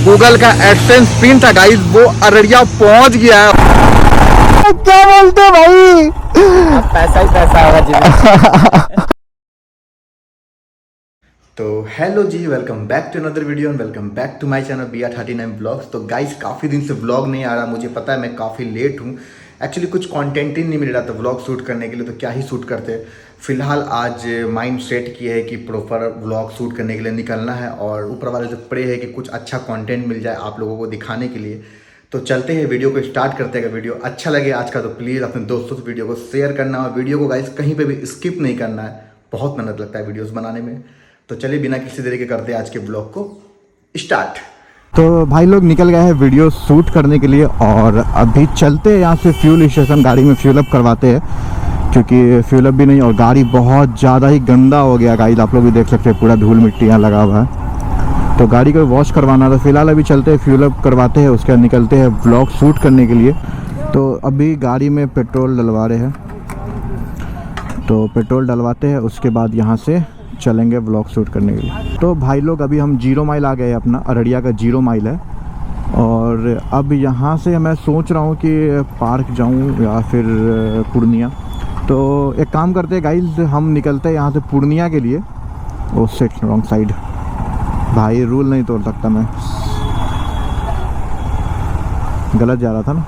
Google का AdSense pin था guys वो अररिया पहुंच गया है। क्या बोलते भाई, पैसा ही पैसा होगा जी। तो हेलो जी, welcome back to another video and welcome back to my channel BR39 blogs. तो गाइस काफ़ी दिन से व्लॉग नहीं आ रहा, मुझे पता है मैं काफ़ी लेट हूँ। एक्चुअली कुछ कंटेंट ही नहीं मिल रहा था व्लॉग शूट करने के लिए, तो क्या ही शूट करते। फिलहाल आज माइंड सेट किया है कि प्रॉपर व्लॉग शूट करने के लिए निकलना है और ऊपर वाले से प्रे है कि कुछ अच्छा कंटेंट मिल जाए आप लोगों को दिखाने के लिए। तो चलते हैं, वीडियो को स्टार्ट करते हैं। अगर वीडियो अच्छा लगे आज का तो प्लीज़ अपने दोस्तों से वीडियो को शेयर करना और वीडियो को गाइस कहीं पे भी स्किप नहीं करना है, बहुत मेहनत लगता है वीडियोस बनाने में। तो चलिए बिना किसी देरी के करते हैं आज के ब्लॉग को स्टार्ट। तो भाई लोग निकल गए हैं वीडियो शूट करने के लिए और अभी चलते हैं यहाँ से फ्यूल स्टेशन, गाड़ी में फ्यूल अप करवाते हैं क्योंकि फ्यूल अप भी नहीं और गाड़ी बहुत ज़्यादा ही गंदा हो गया गाइस, आप लोग भी देख सकते हैं पूरा धूल मिट्टी यहाँ लगा हुआ है। तो गाड़ी को वॉश करवाना था, फिलहाल अभी चलते हैं फ्यूल अप करवाते हैं, उसके बाद निकलते हैं ब्लॉग शूट करने के लिए। तो अभी गाड़ी में पेट्रोल डलवा रहे हैं, तो पेट्रोल डलवाते हैं उसके बाद यहाँ से चलेंगे व्लॉग शूट करने के लिए। तो भाई लोग अभी हम 0 माइल आ गए, अपना अररिया का 0 माइल है और अब यहाँ से मैं सोच रहा हूँ कि पार्क जाऊँ या फिर पूर्णिया। तो एक काम करते हैं गाइस, हम निकलते हैं यहाँ से पूर्णिया के लिए। ओ शिट, रॉन्ग साइड भाई, रूल नहीं तोड़ सकता मैं, गलत जा रहा था ना।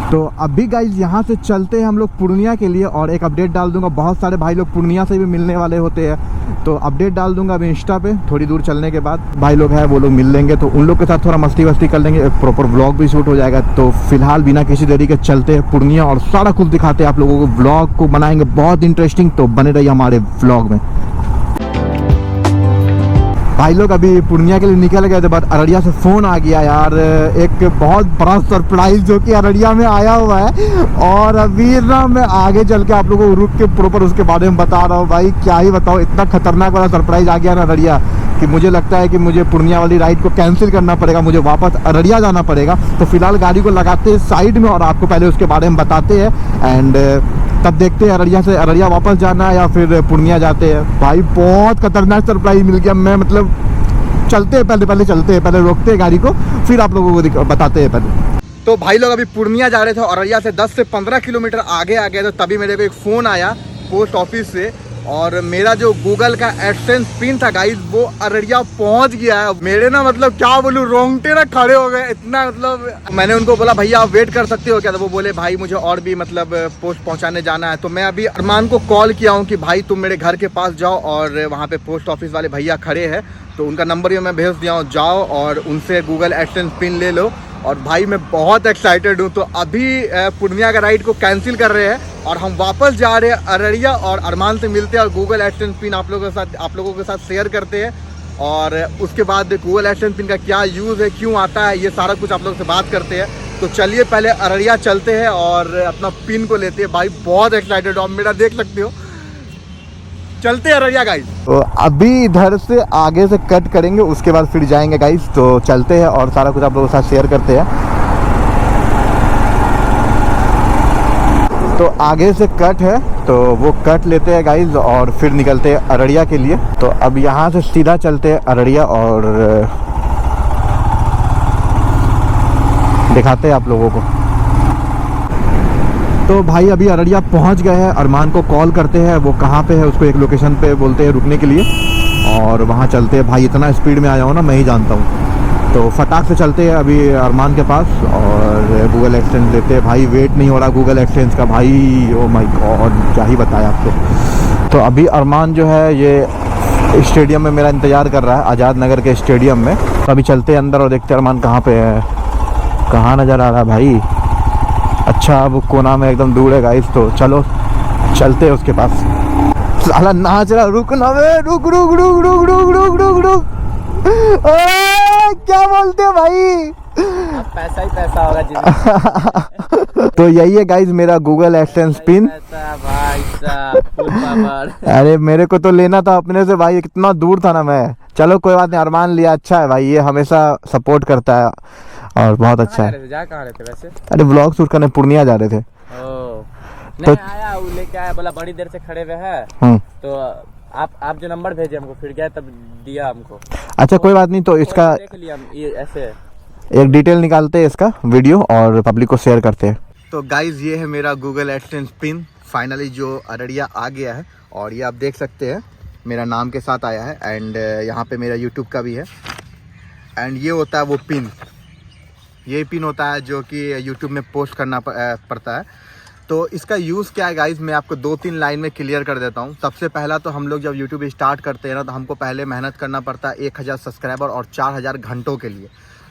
तो अभी गाइज यहाँ से चलते हैं हम लोग पूर्णिया के लिए और एक अपडेट डाल दूंगा, बहुत सारे भाई लोग पूर्णिया से भी मिलने वाले होते हैं तो अपडेट डाल दूंगा अभी इंस्टा पे। थोड़ी दूर चलने के बाद भाई लोग हैं वो लोग मिल लेंगे, तो उन लोग के साथ थोड़ा मस्ती वस्ती कर लेंगे, एक प्रॉपर व्लॉग भी शूट हो जाएगा। तो फिलहाल बिना किसी देरी के चलते हैं पूर्णिया और सारा कुछ दिखाते हैं आप लोगों को, व्लॉग को बनाएंगे बहुत इंटरेस्टिंग, तो बने रहिए हमारे व्लॉग में। भाई लोग अभी पूर्णिया के लिए निकल गए थे, बट अररिया से फ़ोन आ गया यार, एक बहुत बड़ा सरप्राइज़ जो कि अररिया में आया हुआ है और अभी ना मैं आगे चल के आप लोगों को रुक के प्रॉपर उसके बारे में बता रहा हूँ। भाई क्या ही बताओ, इतना खतरनाक वाला सरप्राइज़ आ गया ना अररिया कि मुझे लगता है कि मुझे पूर्णिया वाली राइड को कैंसिल करना पड़ेगा, मुझे वापस अररिया जाना पड़ेगा। तो फिलहाल गाड़ी को लगाते हैं साइड में और आपको पहले उसके बारे में बताते हैं एंड तब देखते हैं अररिया से अररिया वापस जाना है या फिर पूर्णिया जाते हैं। भाई बहुत खतरनाक सरप्राइज मिल गया, मैं मतलब चलते हैं पहले चलते हैं, पहले रोकते हैं गाड़ी को फिर आप लोगों को बताते हैं पहले। तो भाई लोग अभी पूर्णिया जा रहे थे और अररिया से 10 से 15 किलोमीटर आगे आ गए, तो तभी मेरे को एक फ़ोन आया पोस्ट ऑफिस से और मेरा जो गूगल का एडसेंस पिन था गाइस वो अररिया पहुंच गया है। मेरे ना मतलब क्या बोलूं, रोंगटे ना खड़े हो गए, इतना मतलब मैंने उनको बोला भैया आप वेट कर सकते हो क्या, तो वो बोले भाई मुझे और भी मतलब पोस्ट पहुंचाने जाना है। तो मैं अभी अरमान को कॉल किया हूं कि भाई तुम मेरे घर के पास जाओ और वहाँ पे पोस्ट ऑफिस वाले भैया खड़े हैं, तो उनका नंबर भी मैं भेज दिया हूँ, जाओ और उनसे गूगल एडसेंस पिन ले लो। और भाई मैं बहुत एक्साइटेड हूँ। तो अभी पूर्णिया का राइड को कैंसिल कर रहे हैं और हम वापस जा रहे हैं अररिया और अरमान से मिलते हैं और गूगल एडसेंस पिन आप लोगों के साथ शेयर करते हैं और उसके बाद गूगल एडसेंस पिन का क्या यूज़ है, क्यों आता है, ये सारा कुछ आप लोगों से बात करते हैं। तो चलिए पहले अररिया चलते हैं और अपना पिन को लेते हैं। भाई बहुत एक्साइटेड हो, आप मेरा देख सकते हो, चलते हैं अररिया गाइस। तो अभी इधर से आगे से कट करेंगे उसके बाद फिर जाएंगे गाइस, तो चलते हैं और सारा कुछ आप लोगों के साथ शेयर करते हैं। तो आगे से कट है तो वो कट लेते हैं गाइस और फिर निकलते हैं अररिया के लिए। तो अब यहाँ से सीधा चलते हैं अररिया और दिखाते हैं आप लोगों को। तो भाई अभी अररिया पहुंच गए हैं, अरमान को कॉल करते हैं, वो कहाँ पे है उसको एक लोकेशन पे बोलते हैं रुकने के लिए और वहाँ चलते हैं। भाई इतना स्पीड में आया हूँ ना मैं ही जानता हूँ, तो फटाक से चलते हैं अभी अरमान के पास और गूगल एडसेंस लेते हैं। भाई वेट नहीं हो रहा गूगल एडसेंस का भाई, ओ माय गॉड क्या ही बताया आपको। तो अभी अरमान जो है ये स्टेडियम में मेरा इंतज़ार कर रहा है, आज़ाद नगर के स्टेडियम में। तो अभी चलते हैं अंदर और देखते हैं अरमान कहाँ पे है, कहाँ नज़र आ रहा है भाई। अच्छा वो कोना में एकदम दूर है गाइस, तो चलो चलते हैं उसके पास। साला नाच रहा, रुक ना वे, रुक रुक रुक रुक रुक रुक रुक रुक, क्या बोलते हैं भाई, पैसा ही पैसा होगा जी। तो यही है गाइस मेरा गूगल एडसेंस पिन। भाई साहब अरे मेरे को तो लेना था अपने से भाई, कितना दूर था ना मैं। चलो कोई बात नहीं, अरमान लिया, अच्छा है भाई, ये हमेशा सपोर्ट करता है और बहुत अच्छा है। जा कहाँ रहे थे वैसे? अरे व्लॉग शूट करने पूर्णिया जा रहे थे। नहीं आया, वो लेके आया, बोला बड़ी देर से खड़े हुए हैं तो आप जो नंबर भेजे हमको, फिर गए तब दिया हमको। अच्छा कोई बात नहीं, तो इसका देख लिया हम, ये ऐसे है। एक डिटेल निकालते हैं इसका वीडियो और पब्लिक को शेयर करते हैं। तो गाइज ये है मेरा गूगल एडसेंस पिन, फाइनली जो अररिया आ गया है। और ये आप देख सकते हैं मेरा नाम के साथ आया है, एंड यहाँ पे मेरा यूट्यूब का भी है। एंड ये होता है वो पिन, ये पिन होता है जो कि यूट्यूब में पोस्ट करना पड़ता है। तो इसका यूज़ क्या है गाइज, मैं आपको 2-3 लाइन में क्लियर कर देता हूँ। सबसे पहला तो हम लोग जब यूट्यूब स्टार्ट करते हैं ना, तो हमको पहले मेहनत करना पड़ता है 1000 सब्सक्राइबर और 4000 घंटों के लिए।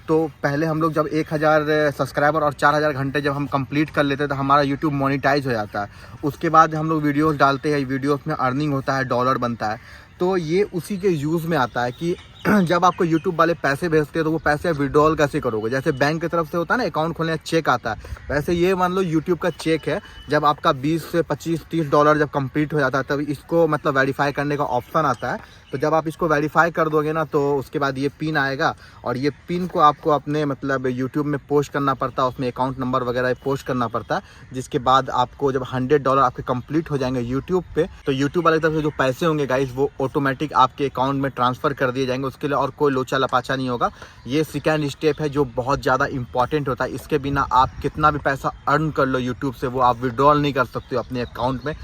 तो पहले हम लोग जब 1000 सब्सक्राइबर और 4000 घंटे जब हम कंप्लीट कर लेते हैं तो हमारा यूट्यूब मोनेटाइज हो जाता है। उसके बाद हम लोग वीडियोस डालते हैं, वीडियोस में अर्निंग होता है, डॉलर बनता है। तो ये उसी के यूज़ में आता है कि जब आपको यूट्यूब वाले पैसे भेजते हैं तो वो पैसे विड्रॉल कैसे करोगे। जैसे बैंक की तरफ से होता है ना, अकाउंट खोलने का चेक आता है, वैसे ये मान लो यूट्यूब का चेक है। जब आपका 20 से 25-30 डॉलर जब कंप्लीट हो जाता है तब इसको मतलब वेरीफाई करने का ऑप्शन आता है। तो जब आप इसको वेरीफाई कर दोगे ना, तो उसके बाद ये पिन आएगा और ये पिन को आपको अपने मतलब यूट्यूब में पोस्ट करना पड़ता है, उसमें अकाउंट नंबर वगैरह पोस्ट करना पड़ता है। जिसके बाद आपको जब 100 डॉलर आपके कंप्लीट हो जाएंगे यूट्यूब पे, तो यूट्यूब वाली तरफ से जो पैसे होंगे गाइस वो ऑटोमेटिक आपके अकाउंट में ट्रांसफ़र कर दिए जाएंगे। उसके लिए और कोई लोचा लपाचा नहीं होगा। ये सेकेंड स्टेप है जो बहुत ज़्यादा इंपॉर्टेंट होता है। इसके बिना आप कितना भी पैसा अर्न कर लो यूट्यूब से, वो आप विड्रॉल नहीं कर सकते हो अपने अकाउंट में।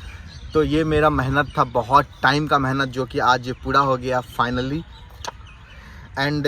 तो ये मेरा मेहनत था, बहुत टाइम का मेहनत, जो कि आज पूरा हो गया फाइनली। एंड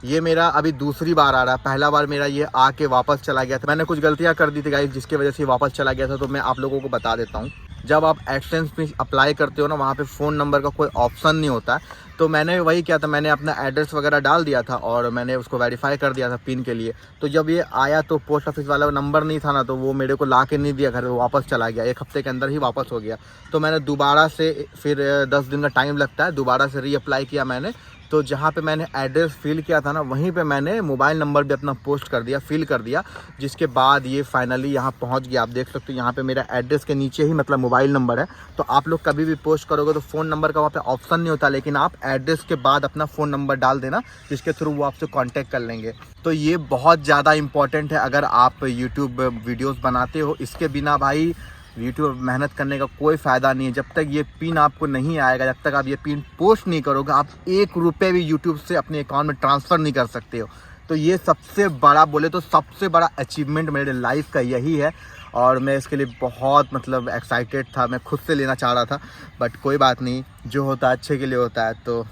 ये मेरा अभी दूसरी बार आ रहा है। पहला बार मेरा ये आके वापस चला गया था, मैंने कुछ गलतियां कर दी थी गाइस जिसकी वजह से वापस चला गया था। तो मैं आप लोगों को बता देता हूँ, जब आप एडसेंस में अप्लाई करते हो ना, वहाँ पे फ़ोन नंबर का कोई ऑप्शन नहीं होता है। तो मैंने वही किया था, मैंने अपना एड्रेस वगैरह डाल दिया था और मैंने उसको वेरीफाई कर दिया था पिन के लिए। तो जब ये आया तो पोस्ट ऑफिस वाला नंबर नहीं था ना, तो वो मेरे को ला के नहीं दिया घर, वो वापस चला गया। 1 हफ्ते के अंदर ही वापस हो गया। तो मैंने दोबारा से, फिर 10 दिन का टाइम लगता है, दोबारा से रीअप्लाई किया मैंने। तो जहाँ पे मैंने एड्रेस फिल किया था ना, वहीं पे मैंने मोबाइल नंबर भी अपना पोस्ट कर दिया, फिल कर दिया। जिसके बाद ये फाइनली यहाँ पहुँच गया। आप देख सकते हो यहाँ पे मेरा एड्रेस के नीचे ही मतलब मोबाइल नंबर है। तो आप लोग कभी भी पोस्ट करोगे तो फ़ोन नंबर का वहाँ पे ऑप्शन नहीं होता, लेकिन आप एड्रेस के बाद अपना फ़ोन नंबर डाल देना, जिसके थ्रू वो आपसे कॉन्टैक्ट कर लेंगे। तो ये बहुत ज़्यादा इंपॉर्टेंट है अगर आप यूट्यूब वीडियोज़ बनाते हो। इसके बिना भाई यूट्यूब मेहनत करने का कोई फ़ायदा नहीं है। जब तक ये पिन आपको नहीं आएगा, जब तक आप ये पिन पोस्ट नहीं करोगे, आप 1 रुपये भी यूट्यूब से अपने अकाउंट में ट्रांसफ़र नहीं कर सकते हो। तो ये सबसे बड़ा, बोले तो सबसे बड़ा अचीवमेंट मेरे लाइफ का यही है। और मैं इसके लिए बहुत मतलब एक्साइटेड था, मैं खुद से लेना चाह रहा था, बट कोई बात नहीं, जो होता है अच्छे के लिए होता है। तो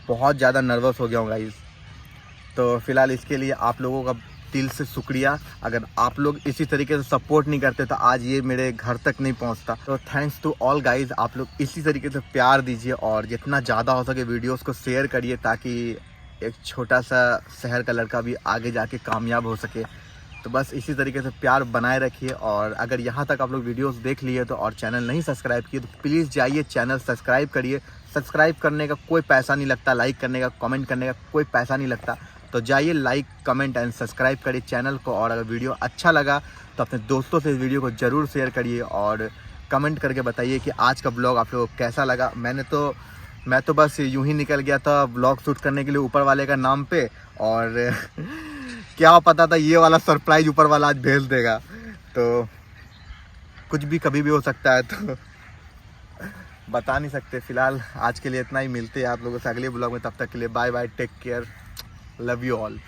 बहुत ज़्यादा नर्वस हो गया हूँ गाइस। तो फ़िलहाल इसके लिए आप लोगों का दिल से शुक्रिया। अगर आप लोग इसी तरीके से सपोर्ट नहीं करते तो आज ये मेरे घर तक नहीं पहुंचता। तो थैंक्स टू ऑल गाइज, आप लोग इसी तरीके से प्यार दीजिए और जितना ज़्यादा हो सके वीडियोस को शेयर करिए, ताकि एक छोटा सा शहर का लड़का भी आगे जाके कामयाब हो सके। तो बस इसी तरीके से प्यार बनाए रखिए। और अगर यहाँ तक आप लोग वीडियोस देख लिए तो और चैनल नहीं सब्सक्राइब किए तो प्लीज़ जाइए चैनल सब्सक्राइब करिए। सब्सक्राइब करने का कोई पैसा नहीं लगता, लाइक करने का, कमेंट करने का कोई पैसा नहीं लगता। तो जाइए लाइक, कमेंट एंड सब्सक्राइब करिए चैनल को। और अगर वीडियो अच्छा लगा तो अपने दोस्तों से इस वीडियो को ज़रूर शेयर करिए और कमेंट करके बताइए कि आज का ब्लॉग आप लोगों को कैसा लगा। मैं तो बस यूं ही निकल गया था ब्लॉग शूट करने के लिए ऊपर वाले का नाम पे, और क्या पता था ये वाला सरप्राइज़ ऊपर वाला आज भेज देगा। तो कुछ भी कभी भी हो सकता है, तो बता नहीं सकते। फ़िलहाल आज के लिए इतना ही, मिलते हैं आप लोगों से अगले ब्लॉग में। तब तक के लिए bye bye, take care, love you all.